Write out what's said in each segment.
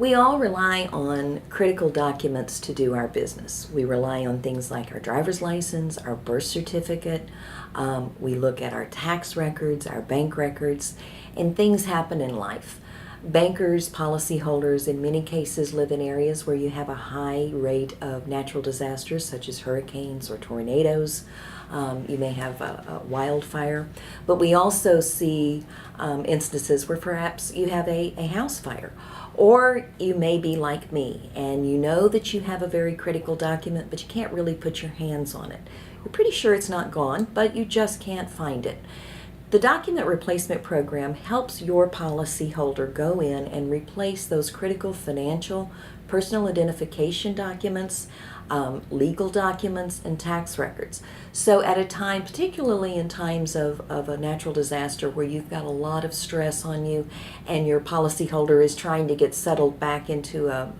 We all rely on critical documents to do our business. We rely on things like our driver's license, our birth certificate. We look at our tax records, our bank records, and things happen in life. Bankers, policyholders, in many cases live in areas where you have a high rate of natural disasters such as hurricanes or tornadoes. You may have a wildfire, but we also see instances where perhaps you have a house fire. Or you may be like me and you know that you have a very critical document, but you can't really put your hands on it. You're pretty sure it's not gone, but you just can't find it. The document replacement program helps your policyholder go in and replace those critical financial, personal identification documents, legal documents, and tax records. So at a time, particularly in times of a natural disaster where you've got a lot of stress on you and your policyholder is trying to get settled back into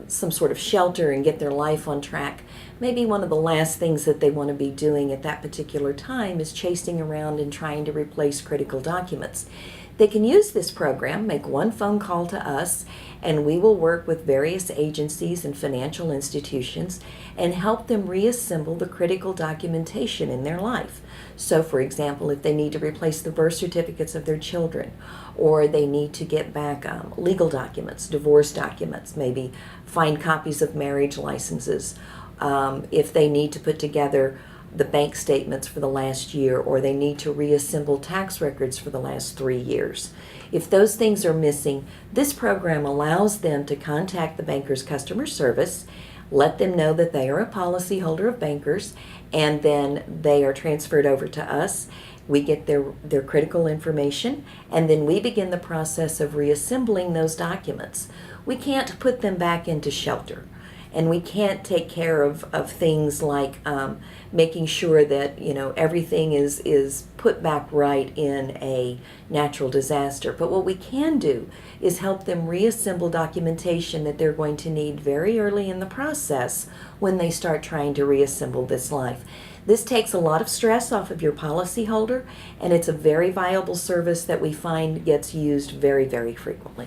some sort of shelter and get their life on track, maybe one of the last things that they want to be doing at that particular time is chasing around and trying to replace critical documents. They can use this program, make one phone call to us, and we will work with various agencies and financial institutions and help them reassemble the critical documentation in their life. So, for example, if they need to replace the birth certificates of their children, or they need to get back legal documents, divorce documents, maybe find copies of marriage licenses, if they need to put together the bank statements for the last year, or they need to reassemble tax records for the last 3 years. If those things are missing, this program allows them to contact the banker's customer service, let them know that they are a policyholder of Bankers, and then they are transferred over to us. We get their critical information, and then we begin the process of reassembling those documents. We can't put them back into shelter. And we can't take care of things like making sure that everything is put back right in a natural disaster. But what we can do is help them reassemble documentation that they're going to need very early in the process when they start trying to reassemble this life. This takes a lot of stress off of your policyholder, and it's a very viable service that we find gets used very, very frequently.